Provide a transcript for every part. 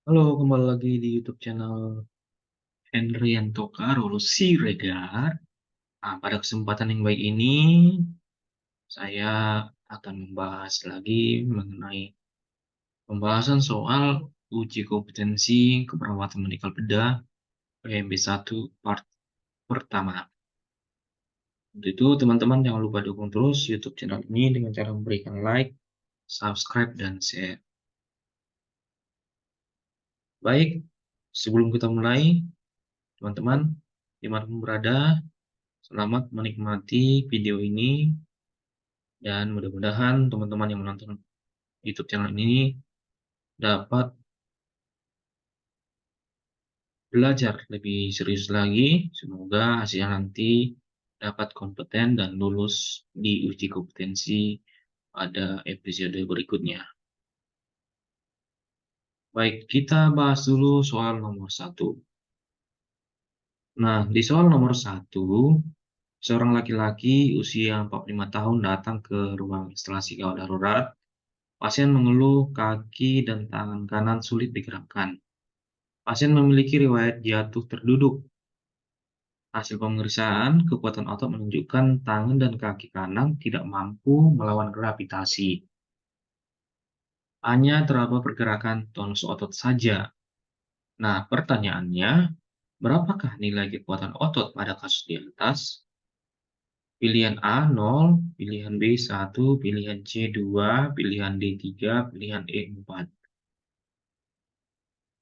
Halo, kembali lagi di YouTube channel Henrianto Karol Siregar. Nah, pada kesempatan yang baik ini, saya akan membahas lagi mengenai pembahasan soal uji kompetensi keperawatan medikal bedah PMB1 part pertama. Untuk itu, teman-teman jangan lupa dukung terus YouTube channel ini dengan cara memberikan like, subscribe, dan share. Baik, sebelum kita mulai, teman-teman, dimanapun berada, selamat menikmati video ini. Dan mudah-mudahan teman-teman yang menonton YouTube channel ini dapat belajar lebih serius lagi. Semoga hasilnya nanti dapat kompeten dan lulus di uji kompetensi pada episode berikutnya. Baik, kita bahas dulu soal nomor 1. Nah, di soal nomor 1, seorang laki-laki usia 45 tahun datang ke ruang instalasi gawat darurat. Pasien mengeluh kaki dan tangan kanan sulit digerakkan. Pasien memiliki riwayat jatuh terduduk. Hasil pemeriksaan kekuatan otot menunjukkan tangan dan kaki kanan tidak mampu melawan gravitasi. Hanya terdapat pergerakan tonus otot saja. Nah, pertanyaannya, berapakah nilai kekuatan otot pada kasus di atas? Pilihan A 0, pilihan B 1, pilihan C 2, pilihan D 3, pilihan E 4.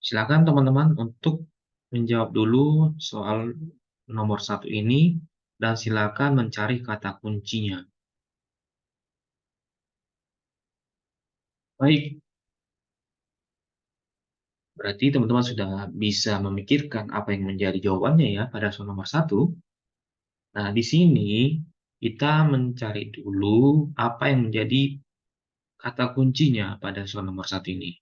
Silakan teman-teman untuk menjawab dulu soal nomor 1 ini dan silakan mencari kata kuncinya. Baik, berarti teman-teman sudah bisa memikirkan apa yang menjadi jawabannya ya pada soal nomor 1. Nah, di sini kita mencari dulu apa yang menjadi kata kuncinya pada soal nomor 1 ini.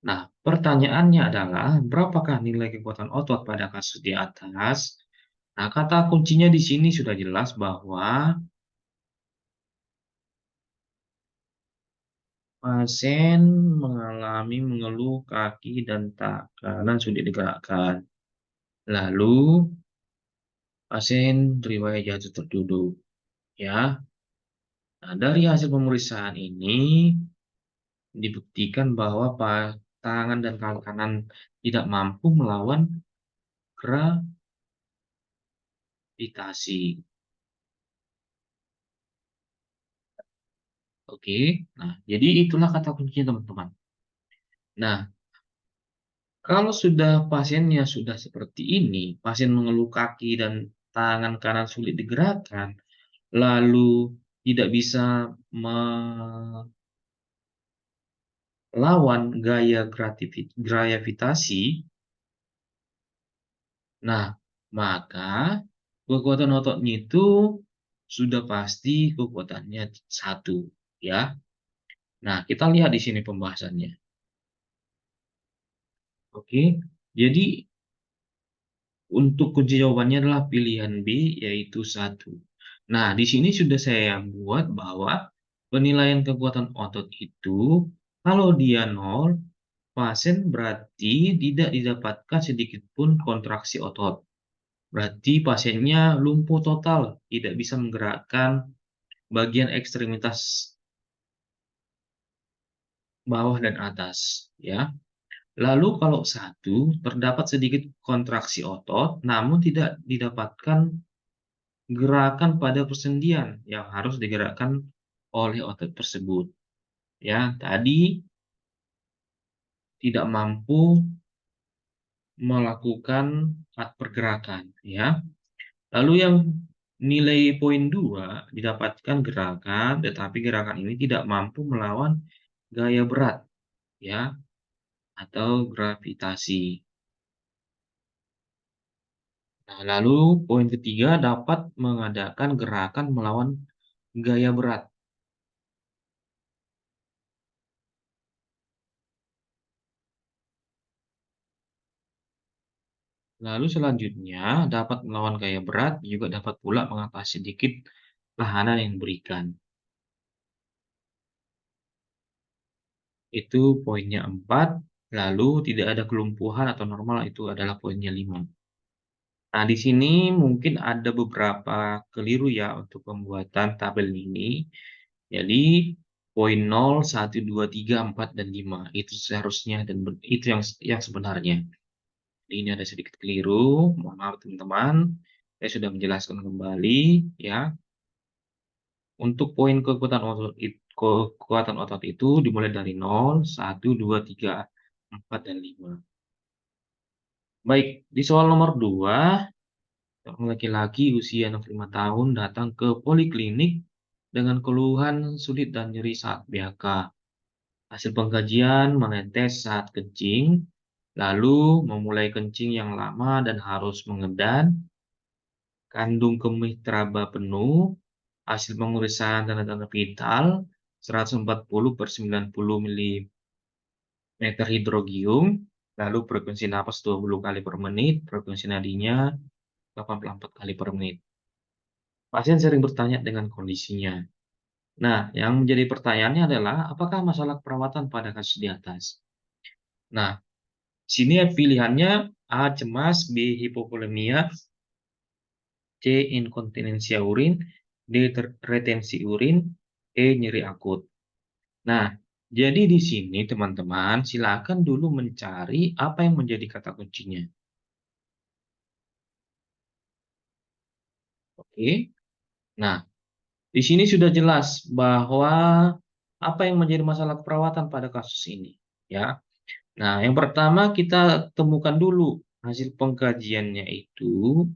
Nah, pertanyaannya adalah berapakah nilai kekuatan otot pada kasus di atas? Nah, kata kuncinya di sini sudah jelas bahwa pasien mengalami mengeluh kaki dan tangan kanan sulit digerakkan. Lalu, pasien riwayat jatuh terduduk. Ya, nah, dari hasil pemeriksaan ini dibuktikan bahwa tangan dan kaki kanan tidak mampu melawan gravitasi. Oke, nah jadi itulah kata kuncinya teman-teman. Nah, kalau sudah pasiennya sudah seperti ini, pasien mengeluh kaki dan tangan kanan sulit digerakkan, lalu tidak bisa melawan gaya gravitasi, nah maka kekuatan ototnya itu sudah pasti kekuatannya 1, ya. Nah, kita lihat di sini pembahasannya. Oke, jadi untuk kunci jawabannya adalah pilihan B, yaitu 1. Nah, di sini sudah saya buat bahwa penilaian kekuatan otot itu, kalau dia 0, pasien berarti tidak didapatkan sedikit pun kontraksi otot. Berarti pasiennya lumpuh total, tidak bisa menggerakkan bagian ekstremitas bawah dan atas, ya. Lalu kalau 1, terdapat sedikit kontraksi otot, namun tidak didapatkan gerakan pada persendian yang harus digerakkan oleh otot tersebut. Ya, tadi tidak mampu melakukan pergerakan, ya. Lalu yang nilai poin 2 didapatkan gerakan, tetapi gerakan ini tidak mampu melawan gaya berat, ya, atau gravitasi. Nah, lalu poin ketiga dapat mengadakan gerakan melawan gaya berat. Lalu selanjutnya dapat melawan gaya berat juga dapat pula mengatasi sedikit tekanan yang diberikan. Itu poinnya 4. Lalu tidak ada kelumpuhan atau normal, itu adalah poinnya 5. Nah, di sini mungkin ada beberapa keliru ya untuk pembuatan tabel ini. Jadi, poin 0, 1, 2, 3, 4, dan 5. Itu seharusnya dan itu yang sebenarnya. Jadi ini ada sedikit keliru, mohon maaf teman-teman. Saya sudah menjelaskan kembali ya. Untuk poin kekuatan otot itu dimulai dari 0, 1, 2, 3, 4, dan 5. Baik, di soal nomor 2, seorang laki-laki usia 65 tahun datang ke poliklinik dengan keluhan sulit dan nyeri saat BAK. Hasil pengkajian menetes saat kencing, lalu memulai kencing yang lama dan harus mengedan, kandung kemih teraba penuh, hasil pemeriksaan tanda-tanda vital 140 per 90 mm hidrogium, lalu frekuensi napas 20 kali per menit, frekuensi nadinya 84 kali per menit. Pasien sering bertanya dengan kondisinya. Nah, yang menjadi pertanyaannya adalah apakah masalah perawatan pada kasus di atas? Nah, sini pilihannya A. Cemas, B. Hipovolemia, C. Inkontinensia urin, D. Retensi urin, E. Nyeri akut. Nah, jadi di sini teman-teman silakan dulu mencari apa yang menjadi kata kuncinya. Oke. Nah, di sini sudah jelas bahwa apa yang menjadi masalah keperawatan pada kasus ini, ya. Nah, yang pertama kita temukan dulu hasil pengkajiannya itu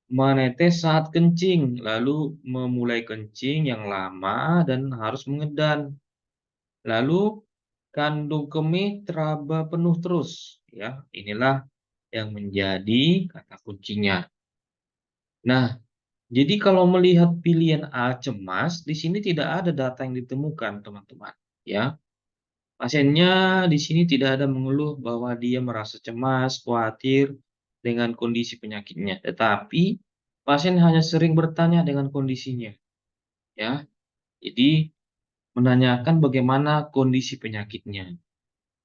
menetes saat kencing, lalu memulai kencing yang lama dan harus mengedan. Lalu kandung kemih teraba penuh terus, ya. Inilah yang menjadi kata kuncinya. Nah, jadi kalau melihat pilihan A cemas, di sini tidak ada data yang ditemukan, teman-teman, ya. Pasiennya di sini tidak ada mengeluh bahwa dia merasa cemas, khawatir dengan kondisi penyakitnya, tetapi pasien hanya sering bertanya dengan kondisinya, ya. Jadi menanyakan bagaimana kondisi penyakitnya,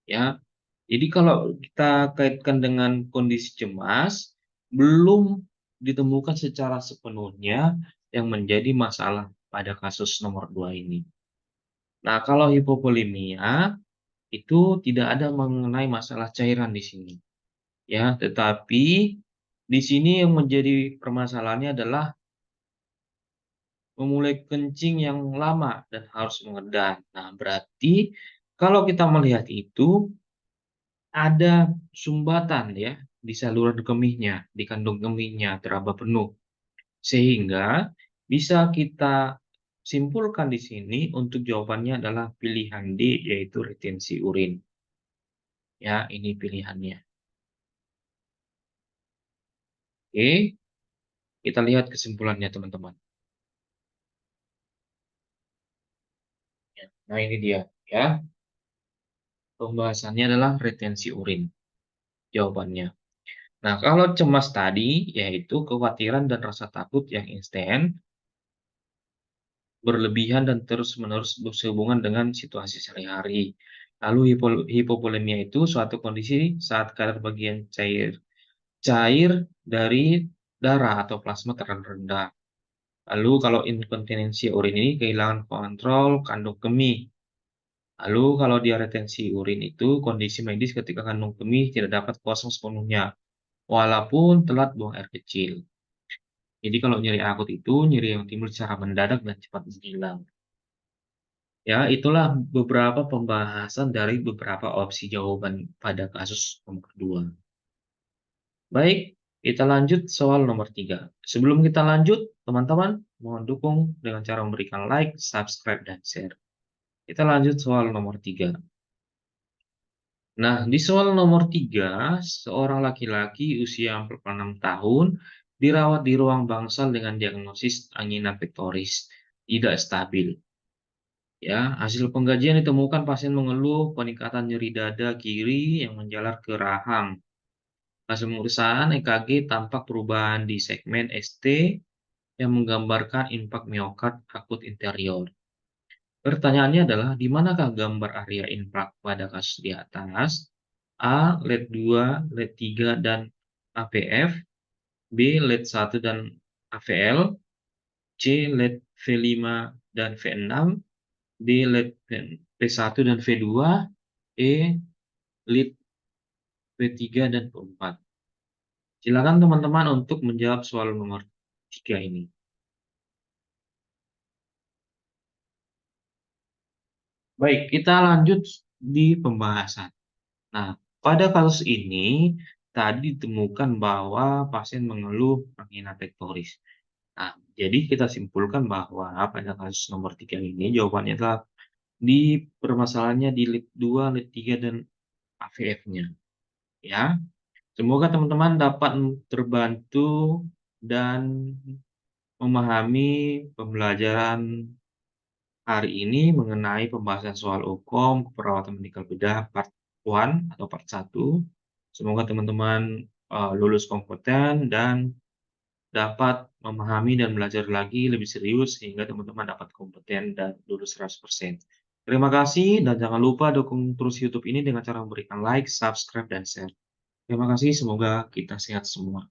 ya. Jadi kalau kita kaitkan dengan kondisi cemas, belum ditemukan secara sepenuhnya yang menjadi masalah pada kasus nomor 2 ini. Nah, kalau hipovolemia itu tidak ada mengenai masalah cairan di sini, ya, tetapi di sini yang menjadi permasalahannya adalah memulai kencing yang lama dan harus mengedan. Nah, berarti kalau kita melihat itu ada sumbatan ya di saluran kemihnya, di kandung kemihnya teraba penuh. Sehingga bisa kita simpulkan di sini untuk jawabannya adalah pilihan D, yaitu retensi urin. Ya, ini pilihannya. Oke, kita lihat kesimpulannya teman-teman. Nah, ini dia ya. Pembahasannya adalah retensi urin. Jawabannya. Nah, kalau cemas tadi yaitu kekhawatiran dan rasa takut yang instan, berlebihan dan terus-menerus bersehubungan dengan situasi sehari-hari. Lalu hipovolemia itu suatu kondisi saat kadar bagian cair cair dari darah atau plasma terlalu rendah. Lalu kalau inkontinensi urin ini kehilangan kontrol kandung kemih. Lalu kalau dia retensi urin itu kondisi medis ketika kandung kemih tidak dapat kosong sepenuhnya, walaupun telat buang air kecil. Jadi kalau nyeri akut itu nyeri yang timbul secara mendadak dan cepat menghilang. Ya, itulah beberapa pembahasan dari beberapa opsi jawaban pada kasus nomor 2. Baik, kita lanjut soal nomor 3. Sebelum kita lanjut, teman-teman, mohon dukung dengan cara memberikan like, subscribe, dan share. Kita lanjut soal nomor 3. Nah, di soal nomor 3, seorang laki-laki usia 46 tahun dirawat di ruang bangsal dengan diagnosis angina pectoris tidak stabil. Ya, hasil pengkajian ditemukan pasien mengeluh peningkatan nyeri dada kiri yang menjalar ke rahang. Hasil pemeriksaan EKG tampak perubahan di segmen ST yang menggambarkan impak miokard akut interior. Pertanyaannya adalah, di manakah gambar area infrak pada kasus di atas? A. LED 2, LED 3, dan APF. B. LED 1 dan AVL. C. LED V5 dan V6. D. LED V1 dan V2. E. LED V3 dan V4. Silakan teman-teman untuk menjawab soal nomor 3 ini. Baik, kita lanjut di pembahasan. Nah, pada kasus ini tadi ditemukan bahwa pasien mengeluh angina pektoris. Nah, jadi kita simpulkan bahwa pada kasus nomor 3 ini jawabannya adalah di permasalahannya di lead 2, lead 3, dan AVF-nya, ya. Semoga teman-teman dapat terbantu dan memahami pembelajaran hari ini mengenai pembahasan soal hukum keperawatan medikal bedah part 1 atau part 1. Semoga teman-teman, lulus kompeten dan dapat memahami dan belajar lagi lebih serius sehingga teman-teman dapat kompeten dan lulus 100%. Terima kasih dan jangan lupa dukung terus YouTube ini dengan cara memberikan like, subscribe, dan share. Terima kasih, semoga kita sehat semua.